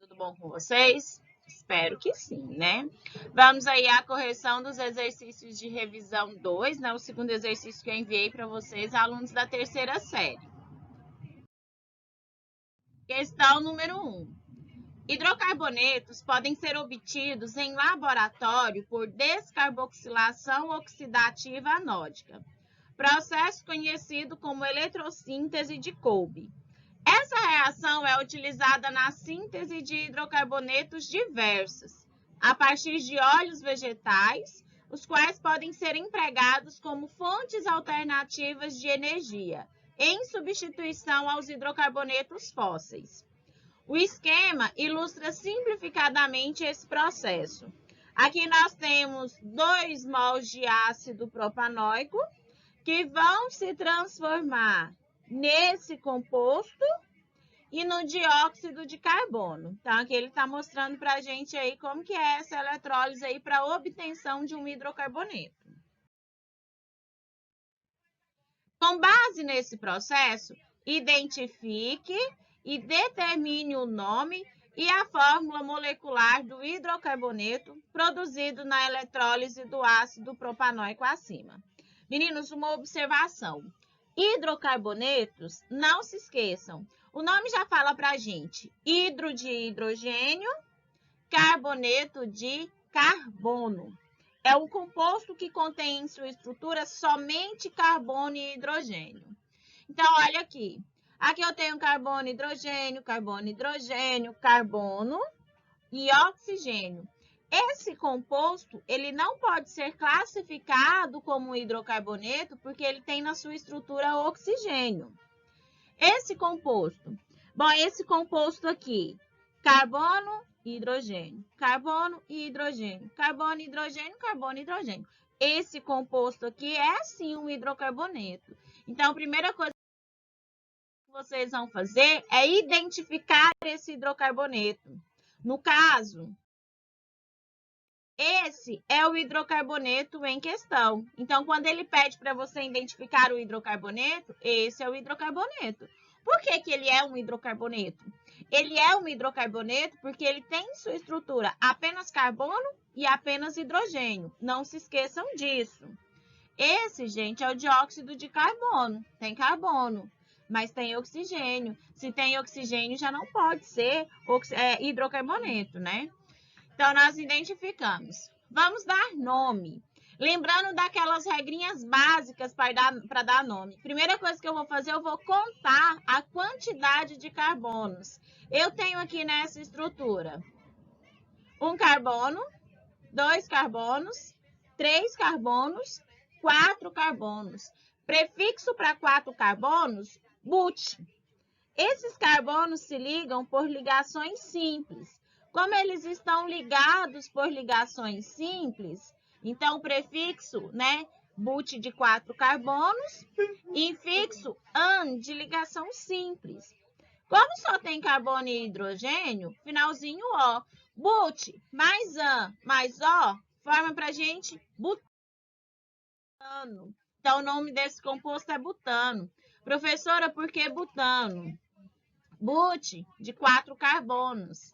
tudo bom com vocês? Espero que sim, né? Vamos aí à correção dos exercícios de revisão 2, né? O segundo exercício que eu enviei para vocês, alunos da terceira série. Questão número 1. Hidrocarbonetos podem ser obtidos em laboratório por descarboxilação oxidativa anódica, processo conhecido como eletrossíntese de Kolbe. Essa reação é utilizada na síntese de hidrocarbonetos diversos, a partir de óleos vegetais, os quais podem ser empregados como fontes alternativas de energia, em substituição aos hidrocarbonetos fósseis. O esquema ilustra simplificadamente esse processo. Aqui nós temos 2 mols de ácido propanóico que vão se transformar nesse composto e no dióxido de carbono. Então, aqui ele está mostrando para a gente aí como que é essa eletrólise aí para obtenção de um hidrocarboneto. Com base nesse processo, identifique e determine o nome e a fórmula molecular do hidrocarboneto produzido na eletrólise do ácido propanóico acima. Meninos, uma observação. Hidrocarbonetos, não se esqueçam, o nome já fala para a gente, hidro de hidrogênio, carboneto de carbono. É o composto que contém em sua estrutura somente carbono e hidrogênio. Então, olha aqui. Aqui eu tenho carbono, hidrogênio, carbono, hidrogênio, carbono e oxigênio. Esse composto, ele não pode ser classificado como hidrocarboneto porque ele tem na sua estrutura oxigênio. Esse composto aqui, carbono e hidrogênio, carbono e hidrogênio, carbono, hidrogênio, carbono, hidrogênio. Esse composto aqui é sim um hidrocarboneto. Então, a primeira coisa que vocês vão fazer é identificar esse hidrocarboneto. No caso, esse é o hidrocarboneto em questão. Então, quando ele pede para você identificar o hidrocarboneto, esse é o hidrocarboneto. Por que que ele é um hidrocarboneto? Ele é um hidrocarboneto porque ele tem em sua estrutura apenas carbono e apenas hidrogênio. Não se esqueçam disso. Esse, gente, é o dióxido de carbono. Tem carbono, mas tem oxigênio. Se tem oxigênio, já não pode ser hidrocarboneto, né? Então, nós identificamos. Vamos dar nome. Lembrando daquelas regrinhas básicas para dar nome. Primeira coisa que eu vou fazer, eu vou contar a quantidade de carbonos. Eu tenho aqui nessa estrutura 1 carbono, 2 carbonos, 3 carbonos, 4 carbonos. Prefixo para 4 carbonos, but. Esses carbonos se ligam por ligações simples. Como eles estão ligados por ligações simples, então o prefixo, né, but de 4 carbonos, infixo an de ligação simples. Como só tem carbono e hidrogênio, finalzinho O. But mais an mais O forma para a gente butano. Então o nome desse composto é butano. Professora, por que butano? But, de 4 carbonos.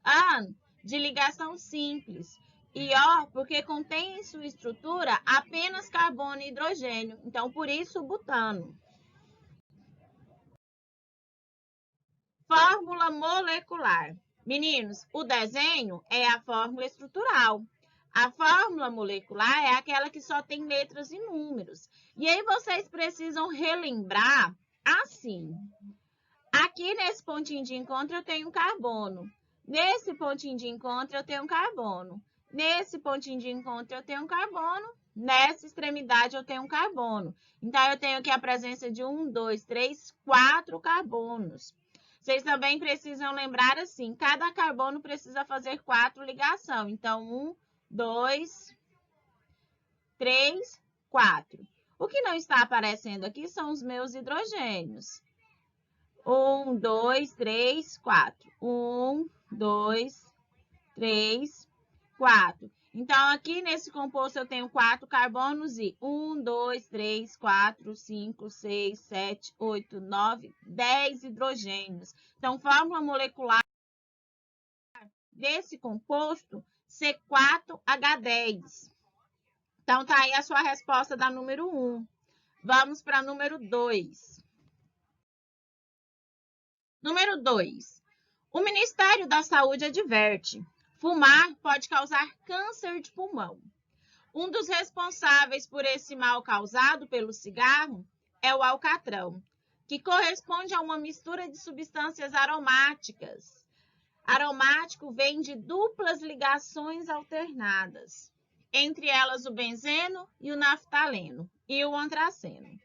An, de ligação simples. E O, porque contém em sua estrutura apenas carbono e hidrogênio. Então, por isso, butano. Fórmula molecular. Meninos, o desenho é a fórmula estrutural. A fórmula molecular é aquela que só tem letras e números. E aí, vocês precisam relembrar assim. Aqui nesse pontinho de encontro eu tenho carbono. Nesse pontinho de encontro eu tenho carbono. Nesse pontinho de encontro eu tenho carbono. Nessa extremidade eu tenho carbono. Então, eu tenho aqui a presença de 1, 2, 3, 4 carbonos. Vocês também precisam lembrar assim, cada carbono precisa fazer 4 ligações. Então, 1, 2, 3, 4. O que não está aparecendo aqui são os meus hidrogênios. 1, 2, 3, 4. 1, 2, 3, 4. Então, aqui nesse composto eu tenho 4 carbonos e 1, 2, 3, 4, 5, 6, 7, 8, 9, 10 hidrogênios. Então, fórmula molecular desse composto C4H10. Então, tá aí a sua resposta da número 1. Vamos para número 2. Número 2. O Ministério da Saúde adverte: fumar pode causar câncer de pulmão. Um dos responsáveis por esse mal causado pelo cigarro é o alcatrão, que corresponde a uma mistura de substâncias aromáticas. Aromático vem de duplas ligações alternadas, entre elas o benzeno e o naftaleno e o antraceno.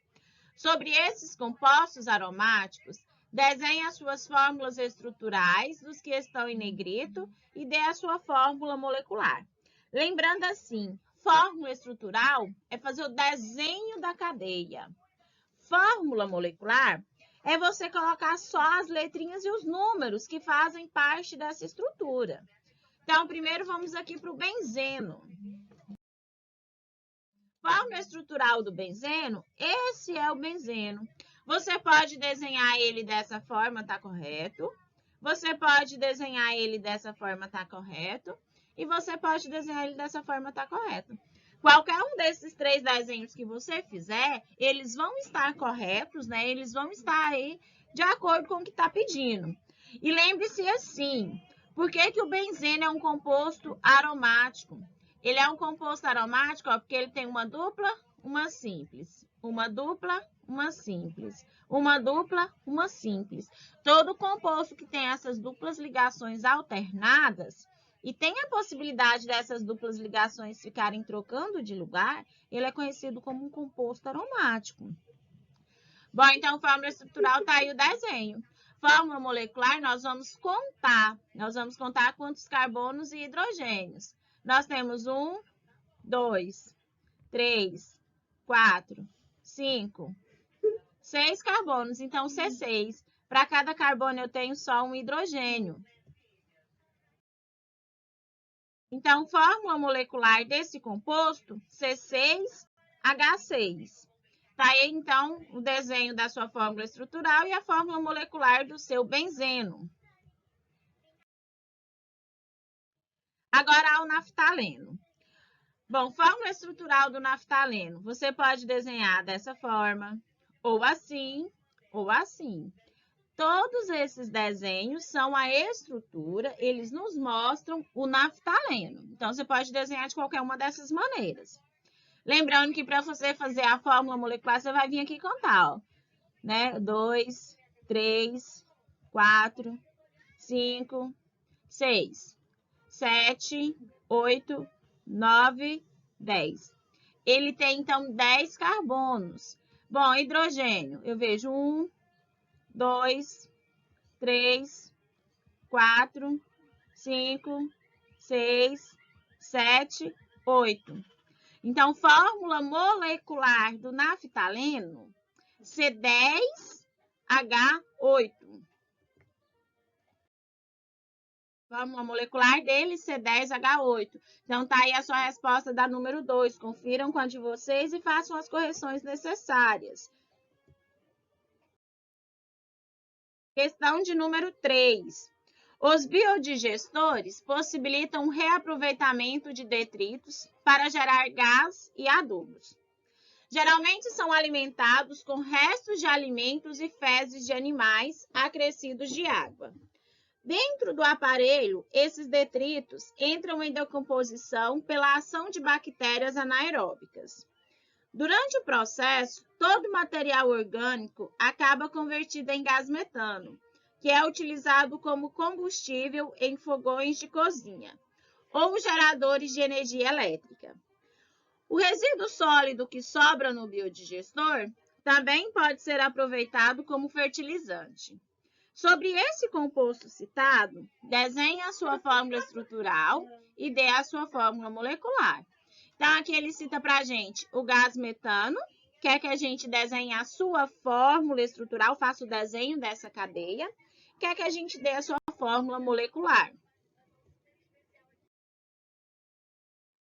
Sobre esses compostos aromáticos, desenhe as suas fórmulas estruturais dos que estão em negrito e dê a sua fórmula molecular. Lembrando assim, fórmula estrutural é fazer o desenho da cadeia. Fórmula molecular é você colocar só as letrinhas e os números que fazem parte dessa estrutura. Então, primeiro vamos aqui para o benzeno. Fórmula estrutural do benzeno, esse é o benzeno. Você pode desenhar ele dessa forma, tá correto? Você pode desenhar ele dessa forma, tá correto? E você pode desenhar ele dessa forma, tá correto? Qualquer um desses 3 desenhos que você fizer, eles vão estar corretos, né? Eles vão estar aí de acordo com o que está pedindo. E lembre-se assim, por que o benzeno é um composto aromático? Ele é um composto aromático, ó, porque ele tem uma dupla, uma simples. Uma dupla, uma simples. Uma dupla, uma simples. Todo composto que tem essas duplas ligações alternadas e tem a possibilidade dessas duplas ligações ficarem trocando de lugar, ele é conhecido como um composto aromático. Bom, então, fórmula estrutural está aí o desenho. Fórmula molecular, nós vamos contar. Nós vamos contar quantos carbonos e hidrogênios. Nós temos 1, 2, 3, 4, 5, 6 carbonos. Então, C6. Para cada carbono, eu tenho só um hidrogênio. Então, fórmula molecular desse composto, C6H6. Tá aí, então, o desenho da sua fórmula estrutural e a fórmula molecular do seu benzeno. Agora, o naftaleno. Bom, fórmula estrutural do naftaleno. Você pode desenhar dessa forma, ou assim, ou assim. Todos esses desenhos são a estrutura, eles nos mostram o naftaleno. Então, você pode desenhar de qualquer uma dessas maneiras. Lembrando que para você fazer a fórmula molecular, você vai vir aqui contar, ó, né? 2, 3, 4, 5, 6, 7, 8, 9, 10. Ele tem, então, 10 carbonos. Bom, hidrogênio, eu vejo 1, 2, 3, 4, 5, 6, 7, 8. Então, fórmula molecular do naftaleno, C10H8. Fórmula molecular dele, C10H8. Então, tá aí a sua resposta da número 2. Confiram com a de vocês e façam as correções necessárias. Questão de número 3. Os biodigestores possibilitam o reaproveitamento de detritos para gerar gás e adubos. Geralmente são alimentados com restos de alimentos e fezes de animais acrescidos de água. Dentro do aparelho, esses detritos entram em decomposição pela ação de bactérias anaeróbicas. Durante o processo, todo o material orgânico acaba convertido em gás metano, que é utilizado como combustível em fogões de cozinha ou geradores de energia elétrica. O resíduo sólido que sobra no biodigestor também pode ser aproveitado como fertilizante. Sobre esse composto citado, desenhe a sua fórmula estrutural e dê a sua fórmula molecular. Então, aqui ele cita para a gente o gás metano, quer que a gente desenhe a sua fórmula estrutural, faça o desenho dessa cadeia, quer que a gente dê a sua fórmula molecular.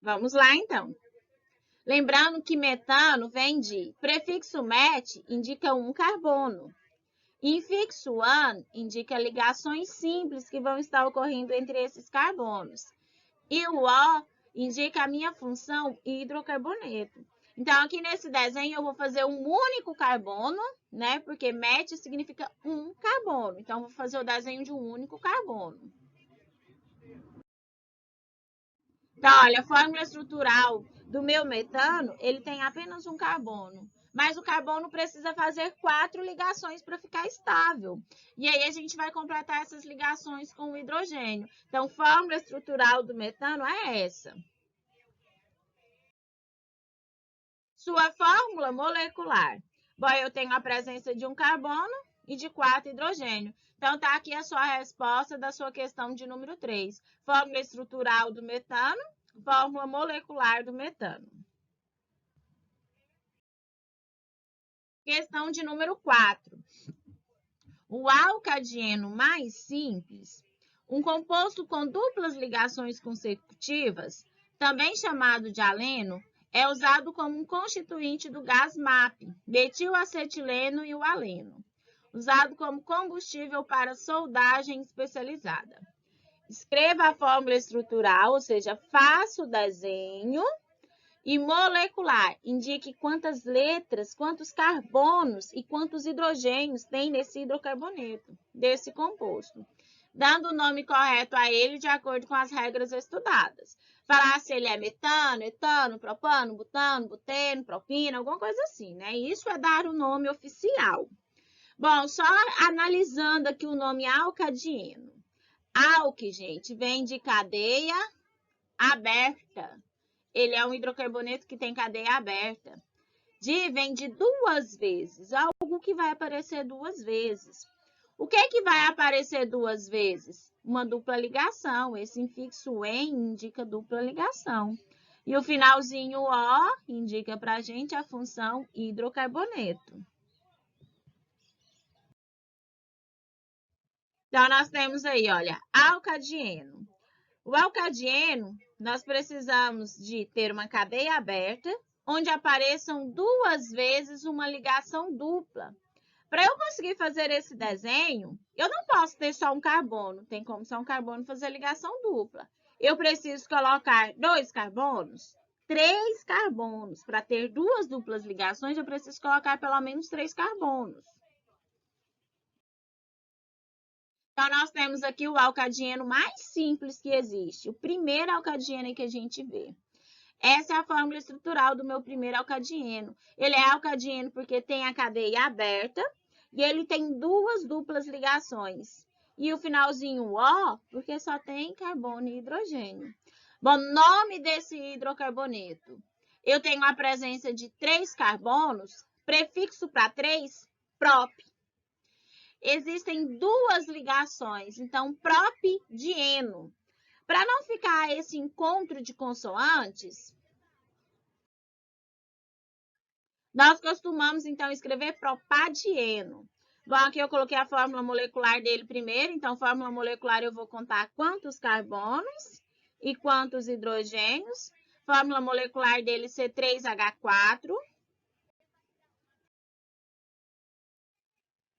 Vamos lá, então. Lembrando que metano vem de prefixo met, indica um carbono. Infixo AN indica ligações simples que vão estar ocorrendo entre esses carbonos. E o O indica a minha função hidrocarboneto. Então, aqui nesse desenho, eu vou fazer um único carbono, né? Porque met significa um carbono. Então, vou fazer o desenho de um único carbono. Então, olha, a fórmula estrutural do meu metano, ele tem apenas um carbono. Mas o carbono precisa fazer 4 ligações para ficar estável. E aí, a gente vai completar essas ligações com o hidrogênio. Então, fórmula estrutural do metano é essa. Sua fórmula molecular. Bom, eu tenho a presença de um carbono e de 4 hidrogênio. Então, tá aqui a sua resposta da sua questão de número 3. Fórmula estrutural do metano, fórmula molecular do metano. Questão de número 4. O alcadieno mais simples, um composto com duplas ligações consecutivas, também chamado de aleno, é usado como um constituinte do gás MAP, metilacetileno e o aleno, usado como combustível para soldagem especializada. Escreva a fórmula estrutural, ou seja, faça o desenho. E molecular, indique quantas letras, quantos carbonos e quantos hidrogênios tem nesse hidrocarboneto, desse composto, dando o nome correto a ele de acordo com as regras estudadas. Falar se ele é metano, etano, propano, butano, buteno, propina, alguma coisa assim, né? Isso é dar o nome oficial. Bom, só analisando aqui o nome alcadieno. Alque, gente, vem de cadeia aberta. Ele é um hidrocarboneto que tem cadeia aberta. Vem de 2 vezes, algo que vai aparecer 2 vezes. O que é que vai aparecer 2 vezes? Uma dupla ligação. Esse infixo em indica dupla ligação. E o finalzinho O indica para a gente a função hidrocarboneto. Então, nós temos aí, olha, alcadieno. O alcadieno, nós precisamos de ter uma cadeia aberta, onde apareçam 2 vezes uma ligação dupla. Para eu conseguir fazer esse desenho, eu não posso ter só um carbono, tem como só um carbono fazer ligação dupla. Eu preciso colocar 2 carbonos, 3 carbonos. Para ter 2 duplas ligações, eu preciso colocar pelo menos 3 carbonos. Então, nós temos aqui o alcadieno mais simples que existe, o primeiro alcadieno que a gente vê. Essa é a fórmula estrutural do meu primeiro alcadieno. Ele é alcadieno porque tem a cadeia aberta e ele tem 2 duplas ligações. E o finalzinho O, porque só tem carbono e hidrogênio. Bom, nome desse hidrocarboneto. Eu tenho a presença de 3 carbonos, prefixo para 3, prop. Existem 2 ligações, então prop-dieno. Para não ficar esse encontro de consoantes, nós costumamos, então, escrever propadieno. Bom, aqui eu coloquei a fórmula molecular dele primeiro, então, fórmula molecular eu vou contar quantos carbonos e quantos hidrogênios. Fórmula molecular dele C3H4.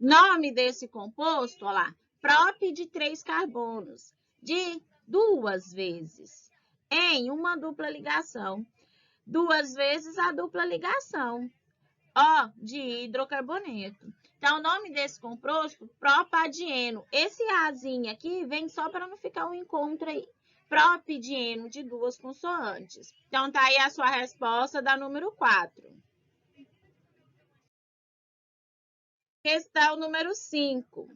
Nome desse composto, olha lá, prop de 3 carbonos, de 2 vezes, em uma dupla ligação. 2 vezes a dupla ligação, O de hidrocarboneto. Então, o nome desse composto, propadieno. Esse Azinho aqui vem só para não ficar um encontro aí. Propadieno de 2 consoantes. Então, tá aí a sua resposta da número 4. Questão número 5.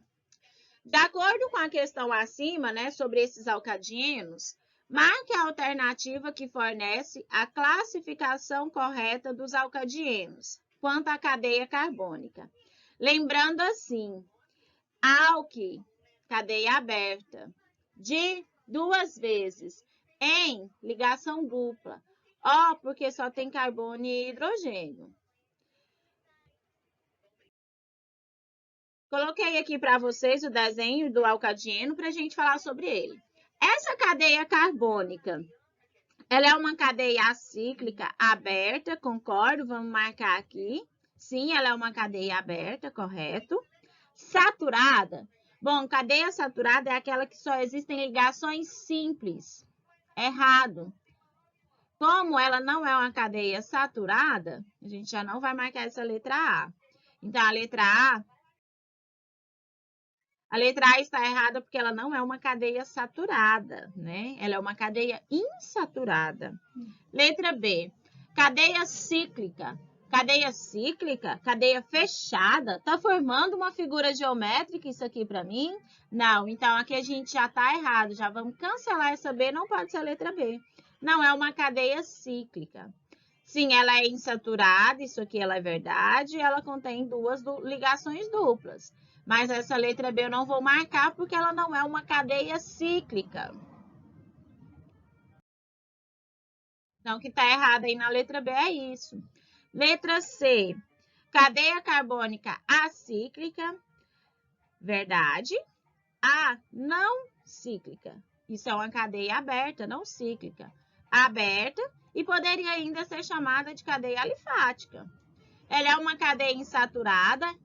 De acordo com a questão acima, né, sobre esses alcadienos, marque a alternativa que fornece a classificação correta dos alcadienos quanto à cadeia carbônica. Lembrando assim, alque, cadeia aberta, de 2 vezes, em ligação dupla, O, porque só tem carbono e hidrogênio. Coloquei aqui para vocês o desenho do alcadieno para a gente falar sobre ele. Essa cadeia carbônica, ela é uma cadeia acíclica aberta, concordo? Vamos marcar aqui. Sim, ela é uma cadeia aberta, correto? Saturada. Bom, cadeia saturada é aquela que só existem ligações simples. Errado. Como ela não é uma cadeia saturada, a gente já não vai marcar essa letra A. Então, a letra A está errada porque ela não é uma cadeia saturada, né? Ela é uma cadeia insaturada. Letra B, cadeia cíclica. Cadeia cíclica, cadeia fechada, tá formando uma figura geométrica isso aqui para mim? Não, então aqui a gente já tá errado, já vamos cancelar essa B, não pode ser a letra B. Não é uma cadeia cíclica. Sim, ela é insaturada, isso aqui ela é verdade, ela contém duas ligações duplas. Mas essa letra B eu não vou marcar porque ela não é uma cadeia cíclica. Então, o que está errado aí na letra B é isso. Letra C, cadeia carbônica acíclica, verdade. A, não cíclica. Isso é uma cadeia aberta, não cíclica. Aberta e poderia ainda ser chamada de cadeia alifática. Ela é uma cadeia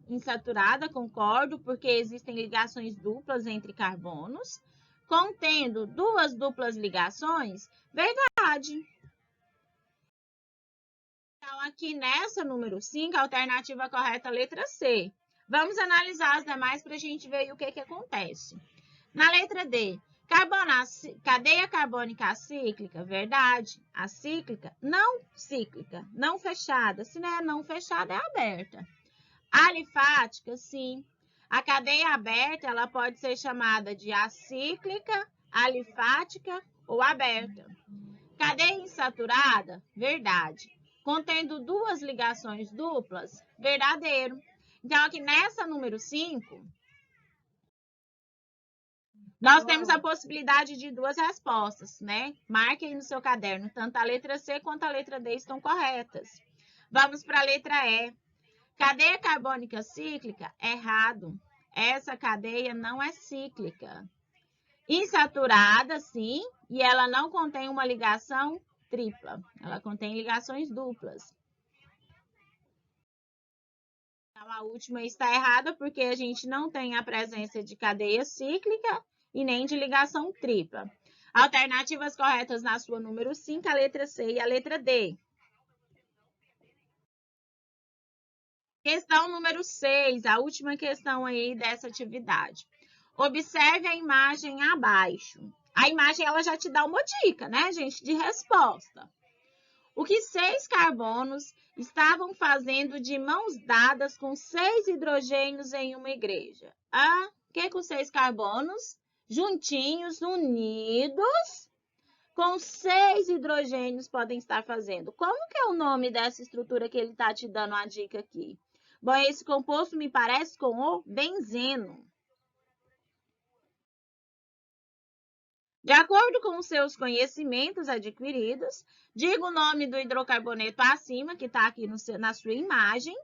insaturada, concordo, porque existem ligações duplas entre carbonos, contendo duas duplas ligações, verdade. Então, aqui nessa número 5, a alternativa correta é a letra C. Vamos analisar as demais para a gente ver o que acontece. Na letra D, cadeia carbônica acíclica, verdade. Acíclica, não cíclica, não fechada. Se não é não fechada, é aberta. Alifática, sim. A cadeia aberta, ela pode ser chamada de acíclica, alifática ou aberta. Cadeia insaturada, verdade. Contendo duas ligações duplas, verdadeiro. Então, aqui nessa número 5, nós temos a possibilidade de duas respostas, né? Marque aí no seu caderno, tanto a letra C quanto a letra D estão corretas. Vamos para a letra E. Cadeia carbônica cíclica, errado. Essa cadeia não é cíclica. Insaturada, sim, e ela não contém uma ligação tripla. Ela contém ligações duplas. Então, a última está errada porque a gente não tem a presença de cadeia cíclica e nem de ligação tripla. Alternativas corretas na sua número 5, a letra C e a letra D. Questão número 6, a última questão aí dessa atividade. Observe a imagem abaixo. A imagem ela já te dá uma dica, né, gente, de resposta. O que 6 carbonos estavam fazendo de mãos dadas com 6 hidrogênios em uma igreja? O que os 6 carbonos, juntinhos, unidos, com 6 hidrogênios podem estar fazendo? Como que é o nome dessa estrutura que ele está te dando a dica aqui? Bom, esse composto me parece com o benzeno. De acordo com os seus conhecimentos adquiridos, diga o nome do hidrocarboneto acima, que está aqui na sua imagem,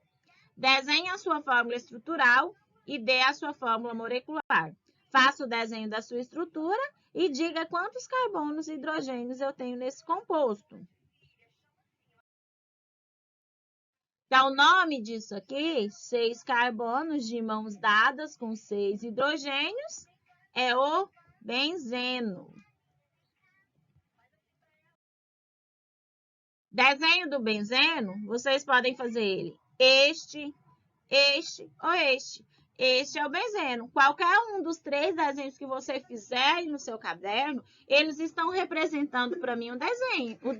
desenhe a sua fórmula estrutural e dê a sua fórmula molecular. Faça o desenho da sua estrutura e diga quantos carbonos e hidrogênios eu tenho nesse composto. Então, o nome disso aqui, 6 carbonos de mãos dadas com 6 hidrogênios, é o benzeno. Desenho do benzeno, vocês podem fazer ele este ou este. Este é o benzeno. Qualquer um dos 3 desenhos que você fizer no seu caderno, eles estão representando para mim o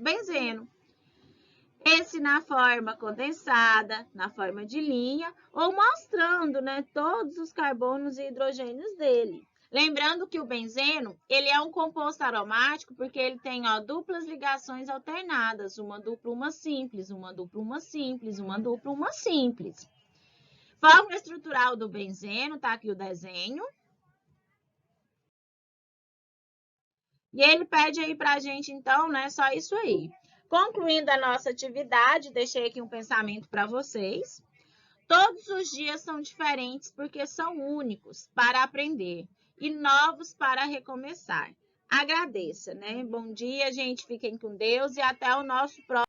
benzeno. Esse na forma condensada, na forma de linha, ou mostrando, né, todos os carbonos e hidrogênios dele. Lembrando que o benzeno, ele é um composto aromático porque ele tem, duplas ligações alternadas, uma dupla, uma simples, uma dupla, uma simples, uma dupla, uma simples. Fórmula estrutural do benzeno, tá aqui o desenho. E ele pede aí pra gente, então, né, só isso aí. Concluindo a nossa atividade, deixei aqui um pensamento para vocês. Todos os dias são diferentes porque são únicos para aprender e novos para recomeçar. Agradeça, né? Bom dia, gente. Fiquem com Deus e até o nosso próximo.